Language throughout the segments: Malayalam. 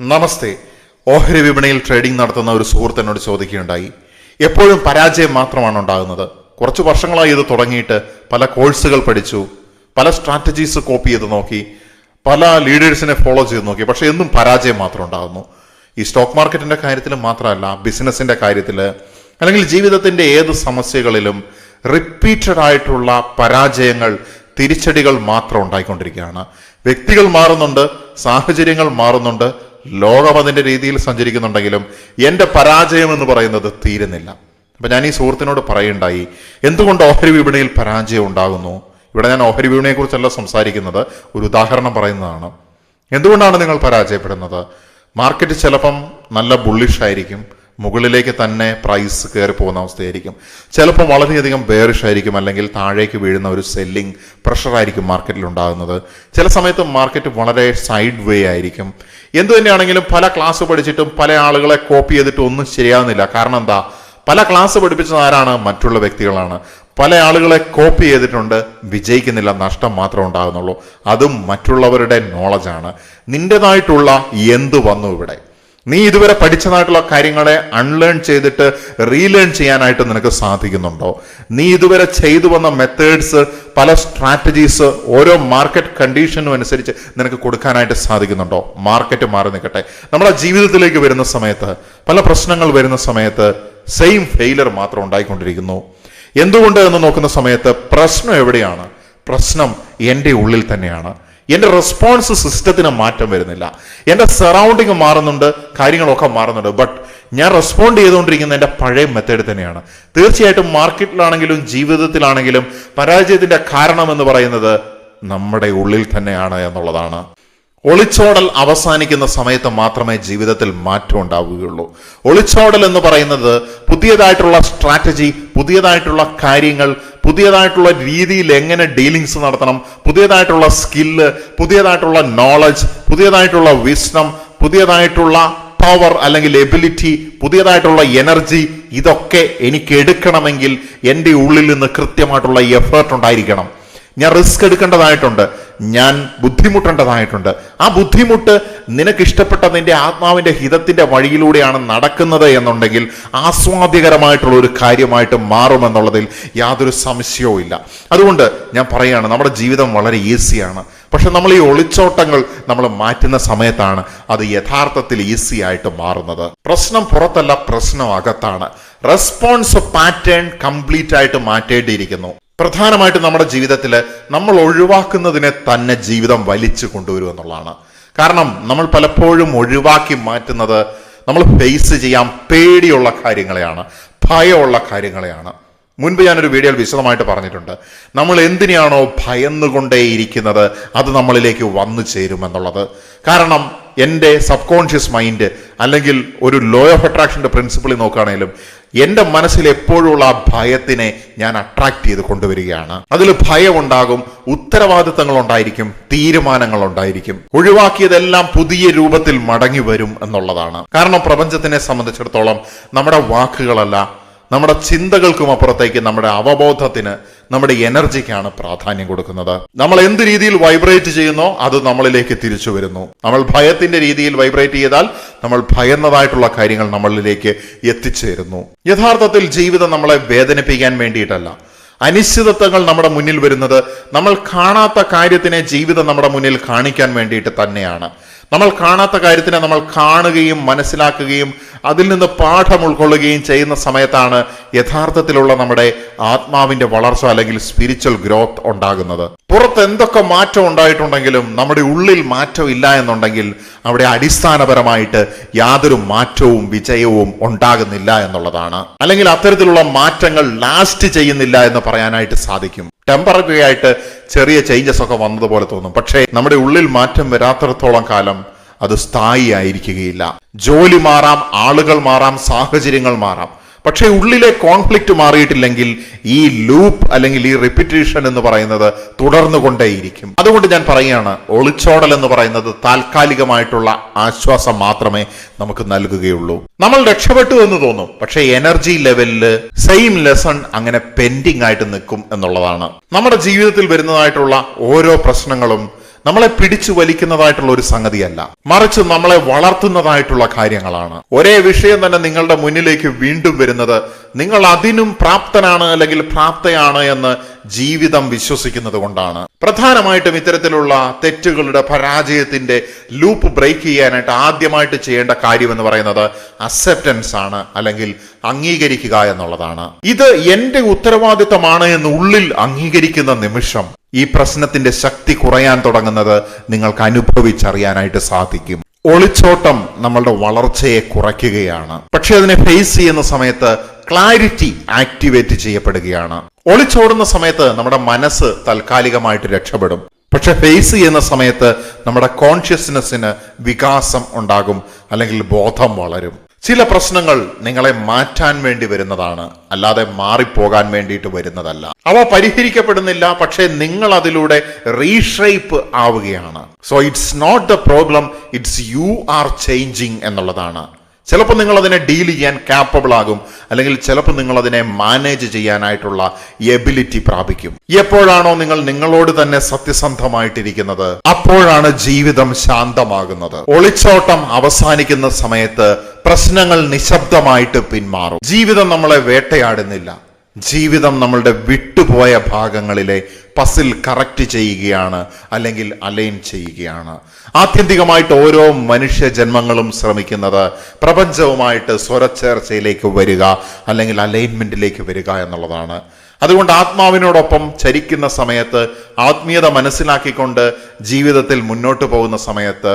നമസ്തേ. ഓഹരി വിപണിയിൽ ട്രേഡിംഗ് നടത്തുന്ന ഒരു സുഹൃത്ത് എന്നോട് ചോദിക്കുകയുണ്ടായി, എപ്പോഴും പരാജയം മാത്രമാണ് ഉണ്ടാകുന്നത്. കുറച്ച് വർഷങ്ങളായി ഇത് തുടങ്ങിയിട്ട് പല കോഴ്സുകൾ പഠിച്ചു, പല സ്ട്രാറ്റജീസ് കോപ്പി ചെയ്ത് നോക്കി, പല ലീഡേഴ്സിനെ ഫോളോ ചെയ്ത് നോക്കി, പക്ഷെ എന്നും പരാജയം മാത്രം ഉണ്ടാകുന്നു. ഈ സ്റ്റോക്ക് മാർക്കറ്റിന്റെ കാര്യത്തിൽ മാത്രമല്ല, ബിസിനസിന്റെ കാര്യത്തിൽ അല്ലെങ്കിൽ ജീവിതത്തിന്റെ ഏത് സമസ്യകളിലും റിപ്പീറ്റഡ് ആയിട്ടുള്ള പരാജയങ്ങൾ, തിരിച്ചടികൾ മാത്രം ഉണ്ടായിക്കൊണ്ടിരിക്കുകയാണ്. വ്യക്തികൾ മാറുന്നുണ്ട്, സാഹചര്യങ്ങൾ മാറുന്നുണ്ട്, ലോകം അതിന്റെ രീതിയിൽ സഞ്ചരിക്കുന്നുണ്ടെങ്കിലും എൻ്റെ പരാജയം എന്ന് പറയുന്നത് തീരുന്നില്ല. അപ്പൊ ഞാൻ ഈ സുഹൃത്തിനോട് പറയുണ്ടായി, എന്തുകൊണ്ട് ഓഹരി വിപണിയിൽ പരാജയം ഉണ്ടാകുന്നു? ഇവിടെ ഞാൻ ഓഹരി വിപണിയെ കുറിച്ചല്ല സംസാരിക്കുന്നത്, ഒരു ഉദാഹരണം പറയുന്നതാണ്. എന്തുകൊണ്ടാണ് നിങ്ങൾ പരാജയപ്പെടുന്നത്? മാർക്കറ്റ് ചിലപ്പം നല്ല ബുള്ളിഷ് ആയിരിക്കും, മുകളിലേക്ക് തന്നെ പ്രൈസ് കയറി പോകുന്ന അവസ്ഥയായിരിക്കും. ചിലപ്പോൾ വളരെയധികം ബെയറിഷ് ആയിരിക്കും, അല്ലെങ്കിൽ താഴേക്ക് വീഴുന്ന ഒരു സെല്ലിംഗ് പ്രഷറായിരിക്കും മാർക്കറ്റിൽ ഉണ്ടാകുന്നത്. ചില സമയത്ത് മാർക്കറ്റ് വളരെ സൈഡ് വേ ആയിരിക്കും. എന്തു തന്നെയാണെങ്കിലും പല ക്ലാസ് പഠിച്ചിട്ടും പല ആളുകളെ കോപ്പി ചെയ്തിട്ടും ഒന്നും ശരിയാവുന്നില്ല. കാരണം എന്താ? പല ക്ലാസ് പഠിപ്പിച്ചത് ആരാണ്? മറ്റുള്ള വ്യക്തികളാണ്. പല ആളുകളെ കോപ്പി ചെയ്തിട്ടുണ്ട്, വിജയിക്കുന്നില്ല, നഷ്ടം മാത്രമേ ഉണ്ടാകുന്നുള്ളൂ. അതും മറ്റുള്ളവരുടെ നോളജാണ്. നിന്റേതായിട്ടുള്ള എന്ത് വന്നു ഇവിടെ? നീ ഇതുവരെ പഠിച്ചതായിട്ടുള്ള കാര്യങ്ങളെ അൺലേൺ ചെയ്തിട്ട് റീലേൺ ചെയ്യാനായിട്ട് നിനക്ക് സാധിക്കുന്നുണ്ടോ? നീ ഇതുവരെ ചെയ്തു വന്ന മെത്തേഡ്സ്, പല സ്ട്രാറ്റജീസ് ഓരോ മാർക്കറ്റ് കണ്ടീഷനും അനുസരിച്ച് നിനക്ക് കൊടുക്കാനായിട്ട് സാധിക്കുന്നുണ്ടോ? മാർക്കറ്റ് മാറി നിൽക്കട്ടെ. നമ്മുടെ ജീവിതത്തിലേക്ക് വരുന്ന സമയത്ത്, പല പ്രശ്നങ്ങൾ വരുന്ന സമയത്ത് സെയിം ഫെയിലർ മാത്രം ഉണ്ടായിക്കൊണ്ടിരിക്കുന്നു. എന്തുകൊണ്ട് എന്ന് നോക്കുന്ന സമയത്ത് പ്രശ്നം എവിടെയാണ്? പ്രശ്നം എൻ്റെ ഉള്ളിൽ തന്നെയാണ്. എൻ്റെ റെസ്പോൺസ് സിസ്റ്റത്തിന് മാറ്റം വരുന്നില്ല. എൻ്റെ സറൗണ്ടിങ് മാറുന്നുണ്ട്, കാര്യങ്ങളൊക്കെ മാറുന്നുണ്ട്, ബട്ട് ഞാൻ റെസ്പോണ്ട് ചെയ്തുകൊണ്ടിരിക്കുന്ന എൻ്റെ പഴയ മെത്തേഡ് തന്നെയാണ്. തീർച്ചയായിട്ടും മാർക്കറ്റിലാണെങ്കിലും ജീവിതത്തിലാണെങ്കിലും പരാജയത്തിന്റെ കാരണം എന്ന് പറയുന്നത് നമ്മുടെ ഉള്ളിൽ തന്നെയാണ് എന്നുള്ളതാണ്. ഒളിച്ചോടൽ അവസാനിക്കുന്ന സമയത്ത് മാത്രമേ ജീവിതത്തിൽ മാറ്റം ഉണ്ടാവുകയുള്ളൂ. ഒളിച്ചോടൽ എന്ന് പറയുന്നത് പുതിയതായിട്ടുള്ള സ്ട്രാറ്റജി, പുതിയതായിട്ടുള്ള കാര്യങ്ങൾ, പുതിയതായിട്ടുള്ള രീതിയിൽ എങ്ങനെ ഡീലിങ്സ് നടത്തണം, പുതിയതായിട്ടുള്ള സ്കില്ല്, പുതിയതായിട്ടുള്ള നോളജ്, പുതിയതായിട്ടുള്ള വിസ്ഡം, പുതിയതായിട്ടുള്ള പവർ അല്ലെങ്കിൽ എബിലിറ്റി, പുതിയതായിട്ടുള്ള എനർജി, ഇതൊക്കെ എനിക്ക് എടുക്കണമെങ്കിൽ എൻ്റെ ഉള്ളിൽ നിന്ന് കൃത്യമായിട്ടുള്ള എഫേർട്ട് ഉണ്ടായിരിക്കണം. ഞാൻ റിസ്ക് എടുക്കേണ്ടതായിട്ടുണ്ട്, ഞാൻ ബുദ്ധിമുട്ടേണ്ടതായിട്ടുണ്ട്. ആ ബുദ്ധിമുട്ട് നിനക്ക് ഇഷ്ടപ്പെട്ട നിന്റെ ആത്മാവിന്റെ ഹിതത്തിന്റെ വഴിയിലൂടെയാണ് നടക്കുന്നത് എന്നുണ്ടെങ്കിൽ ആസ്വാദ്യകരമായിട്ടുള്ള ഒരു കാര്യമായിട്ട് മാറുമെന്നുള്ളതിൽ യാതൊരു സംശയവും ഇല്ല. അതുകൊണ്ട് ഞാൻ പറയുകയാണ്, നമ്മുടെ ജീവിതം വളരെ ഈസിയാണ്. പക്ഷെ നമ്മൾ ഈ ഒളിച്ചോട്ടങ്ങൾ നമ്മൾ മാറ്റുന്ന സമയത്താണ് അത് യഥാർത്ഥത്തിൽ ഈസി ആയിട്ട് മാറുന്നത്. പ്രശ്നം പുറത്തല്ല, പ്രശ്നം അകത്താണ്. റെസ്പോൺസ് പാറ്റേൺ കംപ്ലീറ്റ് ആയിട്ട് മാറ്റേണ്ടിയിരിക്കുന്നു. പ്രധാനമായിട്ടും നമ്മുടെ ജീവിതത്തിൽ നമ്മൾ ഒഴിവാക്കുന്നതിനെ തന്നെ ജീവിതം വലിച്ചു കൊണ്ടുവരും എന്നുള്ളതാണ്. കാരണം നമ്മൾ പലപ്പോഴും ഒഴിവാക്കി മാറ്റുന്നത് നമ്മൾ ഫേസ് ചെയ്യാൻ പേടിയുള്ള കാര്യങ്ങളെയാണ്, ഭയമുള്ള കാര്യങ്ങളെയാണ്. മുൻപ് ഞാനൊരു വീഡിയോയിൽ വിശദമായിട്ട് പറഞ്ഞിട്ടുണ്ട്, നമ്മൾ എന്തിനാണോ ഭയന്നുകൊണ്ടേയിരിക്കുന്നത് അത് നമ്മളിലേക്ക് വന്നു ചേരുമെന്നുള്ളത്. കാരണം എൻ്റെ സബ് കോൺഷ്യസ് മൈൻഡ് അല്ലെങ്കിൽ ഒരു ലോ ഓഫ് അട്രാക്ഷൻ്റെ പ്രിൻസിപ്പിളിൽ നോക്കുകയാണെങ്കിലും എൻ്റെ മനസ്സിൽ എപ്പോഴുള്ള ഭയത്തിനെ ഞാൻ അട്രാക്ട് ചെയ്ത് കൊണ്ടുവരികയാണ്. അതിൽ ഭയം ഉണ്ടാകും, ഉത്തരവാദിത്തങ്ങൾ ഉണ്ടായിരിക്കും, തീരുമാനങ്ങൾ ഉണ്ടായിരിക്കും. ഒഴിവാക്കിയതെല്ലാം പുതിയ രൂപത്തിൽ മടങ്ങി വരും എന്നുള്ളതാണ്. കാരണം പ്രപഞ്ചത്തിനെ സംബന്ധിച്ചിടത്തോളം നമ്മുടെ വാക്കുകളല്ല, നമ്മുടെ ചിന്തകൾക്കും അപ്പുറത്തേക്ക് നമ്മുടെ അവബോധത്തിന്, നമ്മുടെ എനർജിക്കാണ് പ്രാധാന്യം കൊടുക്കുന്നത്. നമ്മൾ എന്ത് രീതിയിൽ വൈബ്രേറ്റ് ചെയ്യുന്നോ അത് നമ്മളിലേക്ക് തിരിച്ചു വരുന്നു. നമ്മൾ ഭയത്തിന്റെ രീതിയിൽ വൈബ്രേറ്റ് ചെയ്താൽ നമ്മൾ ഭയന്നതായിട്ടുള്ള കാര്യങ്ങൾ നമ്മളിലേക്ക് എത്തിച്ചേരുന്നു. യഥാർത്ഥത്തിൽ ജീവിതം നമ്മളെ വേദനിപ്പിക്കാൻ വേണ്ടിയിട്ടല്ല. അനിശ്ചിതത്വങ്ങൾ നമ്മുടെ മുന്നിൽ വരുന്നത് നമ്മൾ കാണാത്ത കാര്യത്തിനെ ജീവിതം നമ്മുടെ മുന്നിൽ കാണിക്കാൻ വേണ്ടിയിട്ട് തന്നെയാണ്. നമ്മൾ കാണാത്ത കാര്യത്തിനെ നമ്മൾ കാണുകയും മനസ്സിലാക്കുകയും അതിൽ നിന്ന് പാഠം ഉൾക്കൊള്ളുകയും ചെയ്യുന്ന സമയത്താണ് യഥാർത്ഥത്തിലുള്ള നമ്മുടെ ആത്മാവിന്റെ വളർച്ച അല്ലെങ്കിൽ സ്പിരിച്വൽ ഗ്രോത്ത് ഉണ്ടാകുന്നത്. പുറത്ത് എന്തൊക്കെ മാറ്റം ഉണ്ടായിട്ടുണ്ടെങ്കിലും നമ്മുടെ ഉള്ളിൽ മാറ്റം ഇല്ല എന്നുണ്ടെങ്കിൽ അവിടെ അടിസ്ഥാനപരമായിട്ട് യാതൊരു മാറ്റവും വിജയവും ഉണ്ടാകുന്നില്ല എന്നുള്ളതാണ്. അല്ലെങ്കിൽ അത്തരത്തിലുള്ള മാറ്റങ്ങൾ ലാസ്റ്റ് ചെയ്യുന്നില്ല എന്ന് പറയാനായിട്ട് സാധിക്കും. ടെമ്പററി ആയിട്ട് ചെറിയ ചേഞ്ചസ് ഒക്കെ വന്നതുപോലെ തോന്നും, പക്ഷേ നമ്മുടെ ഉള്ളിൽ മാറ്റം വരാത്തിടത്തോളം കാലം അത് സ്ഥായി ആയിരിക്കുകയില്ല. ജോലി മാറാം, ആളുകൾ മാറാം, സാഹചര്യങ്ങൾ മാറാം, പക്ഷേ ഉള്ളിലെ കോൺഫ്ലിക്റ്റ് മാറിയിട്ടില്ലെങ്കിൽ ഈ ലൂപ്പ് അല്ലെങ്കിൽ ഈ റിപ്പീറ്റേഷൻ എന്ന് പറയുന്നത് തുടർന്നു കൊണ്ടേയിരിക്കും. അതുകൊണ്ട് ഞാൻ പറയുകയാണ്, ഒളിച്ചോടൽ എന്ന് പറയുന്നത് താൽക്കാലികമായിട്ടുള്ള ആശ്വാസം മാത്രമേ നമുക്ക് നൽകുകയുള്ളൂ. നമ്മൾ രക്ഷപ്പെട്ടു എന്ന് തോന്നും, പക്ഷേ എനർജി ലെവലില് സെയിം ലെസൺ അങ്ങനെ പെൻഡിങ് ആയിട്ട് നിൽക്കും എന്നുള്ളതാണ്. നമ്മുടെ ജീവിതത്തിൽ വരുന്നതായിട്ടുള്ള ഓരോ പ്രശ്നങ്ങളും നമ്മളെ പിടിച്ചു വലിക്കുന്നതായിട്ടുള്ള ഒരു സംഗതിയല്ല, മറിച്ച് നമ്മളെ വളർത്തുന്നതായിട്ടുള്ള കാര്യങ്ങളാണ്. ഒരേ വിഷയം തന്നെ നിങ്ങളുടെ മുന്നിലേക്ക് വീണ്ടും വരുന്നത് നിങ്ങൾ അതിനും പ്രാപ്തനാണ് അല്ലെങ്കിൽ പ്രാപ്തയാണ് എന്ന് ജീവിതം വിശ്വസിക്കുന്നത് കൊണ്ടാണ്. പ്രധാനമായിട്ടും ഇത്തരത്തിലുള്ള തെറ്റുകളുടെ പരാജയത്തിന്റെ ലൂപ്പ് ബ്രേക്ക് ചെയ്യാനായിട്ട് ആദ്യമായിട്ട് ചെയ്യേണ്ട കാര്യം എന്ന് പറയുന്നത് അക്സെപ്റ്റൻസ് ആണ്, അല്ലെങ്കിൽ അംഗീകരിക്കുക എന്നുള്ളതാണ്. ഇത് എന്റെ ഉത്തരവാദിത്തമാണ് എന്ന് ഉള്ളിൽ അംഗീകരിക്കുന്ന നിമിഷം ഈ പ്രശ്നത്തിന്റെ ശക്തി കുറയാൻ തുടങ്ങുന്നത് നിങ്ങൾക്ക് അനുഭവിച്ചറിയാനായിട്ട് സാധിക്കും. ഒളിച്ചോട്ടം നമ്മളുടെ വളർച്ചയെ കുറയ്ക്കുകയാണ്, പക്ഷെ അതിനെ ഫേസ് ചെയ്യുന്ന സമയത്ത് ക്ലാരിറ്റി ആക്ടിവേറ്റ് ചെയ്യപ്പെടുകയാണ്. ഒളിച്ചോടുന്ന സമയത്ത് നമ്മുടെ മനസ്സ് താൽക്കാലികമായിട്ട് രക്ഷപ്പെടും, പക്ഷെ ഫേസ് ചെയ്യുന്ന സമയത്ത് നമ്മുടെ കോൺഷ്യസ്നെസ്സിന് വികാസം ഉണ്ടാകും, അല്ലെങ്കിൽ ബോധം വളരും. ചില പ്രശ്നങ്ങൾ നിങ്ങളെ മാറ്റാൻ വേണ്ടി വരുന്നതാണ്, അല്ലാതെ മാറിപ്പോകാൻ വേണ്ടിയിട്ട് വരുന്നതല്ല. അവ പരിഹരിക്കപ്പെടുന്നില്ല, പക്ഷേ നിങ്ങൾ അതിലൂടെ റീഷേപ്പ് ആവുകയാണ്. So it's not the problem, it's you are changing എന്നുള്ളതാണ്. ചിലപ്പോൾ നിങ്ങൾ അതിനെ ഡീൽ ചെയ്യാൻ കാപ്പബിൾ ആകും, അല്ലെങ്കിൽ ചിലപ്പോൾ നിങ്ങൾ അതിനെ മാനേജ് ചെയ്യാനായിട്ടുള്ള എബിലിറ്റി പ്രാപിക്കും. എപ്പോഴാണോ നിങ്ങൾ നിങ്ങളോട് തന്നെ സത്യസന്ധമായിട്ടിരിക്കുന്നത്, അപ്പോഴാണ് ജീവിതം ശാന്തമാകുന്നത്. ഒളിച്ചോട്ടം അവസാനിക്കുന്ന സമയത്ത് പ്രശ്നങ്ങൾ നിശബ്ദമായിട്ട് പിന്മാറും. ജീവിതം നമ്മളെ വേട്ടയാടുന്നില്ല, ജീവിതം നമ്മളുടെ വിട്ടുപോയ ഭാഗങ്ങളിലെ പസിൽ കറക്റ്റ് ചെയ്യുകയാണ്, അല്ലെങ്കിൽ അലൈൻ ചെയ്യുകയാണ്. ആത്യന്തികമായിട്ട് ഓരോ മനുഷ്യ ജന്മങ്ങളും ശ്രമിക്കുന്നത് പ്രപഞ്ചവുമായിട്ട് സ്വരച്ചേർച്ചയിലേക്ക് വരിക, അല്ലെങ്കിൽ അലൈൻമെന്റിലേക്ക് വരിക എന്നുള്ളതാണ്. അതുകൊണ്ട് ആത്മാവിനോടൊപ്പം ചരിക്കുന്ന സമയത്ത്, ആത്മീയത മനസ്സിലാക്കിക്കൊണ്ട് ജീവിതത്തിൽ മുന്നോട്ട് പോകുന്ന സമയത്ത്,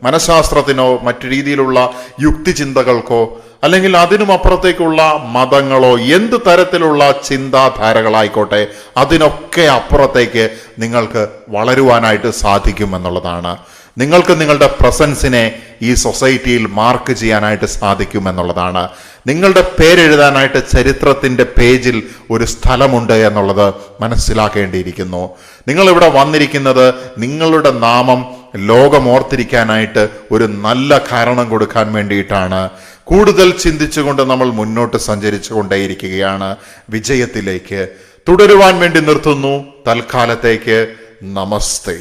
മനഃശാസ്ത്രത്തിനോ മറ്റു രീതിയിലുള്ള യുക്തിചിന്തകൾക്കോ അല്ലെങ്കിൽ അതിനും അപ്പുറത്തേക്കുള്ള മതങ്ങളോ എന്ത് തരത്തിലുള്ള ചിന്താധാരകളായിക്കോട്ടെ, അതിനൊക്കെ അപ്പുറത്തേക്ക് നിങ്ങൾക്ക് വളരുവാനായിട്ട് സാധിക്കും എന്നുള്ളതാണ്. നിങ്ങൾക്ക് നിങ്ങളുടെ പ്രസൻസിനെ ഈ സൊസൈറ്റിയിൽ മാർക്ക് ചെയ്യാനായിട്ട് സാധിക്കും എന്നുള്ളതാണ്. നിങ്ങളുടെ പേരെഴുതാനായിട്ട് ചരിത്രത്തിന്റെ പേജിൽ ഒരു സ്ഥലമുണ്ട് എന്നുള്ളത് മനസ്സിലാക്കേണ്ടിയിരിക്കുന്നു. നിങ്ങളിവിടെ വന്നിരിക്കുന്നത് നിങ്ങളുടെ നാമം ലോകമോർത്തിരിക്കാനായിട്ട് ഒരു നല്ല കാരണം കൊടുക്കാൻ വേണ്ടിയിട്ടാണ്. കൂടുതൽ ചിന്തിച്ചുകൊണ്ട് നമ്മൾ മുന്നോട്ട് സഞ്ചരിച്ചു കൊണ്ടേയിരിക്കുകയാണ് വിജയത്തിലേക്ക്. തുടരുവാൻ വേണ്ടി നിർത്തുന്നു തൽക്കാലത്തേക്ക്. നമസ്തേ.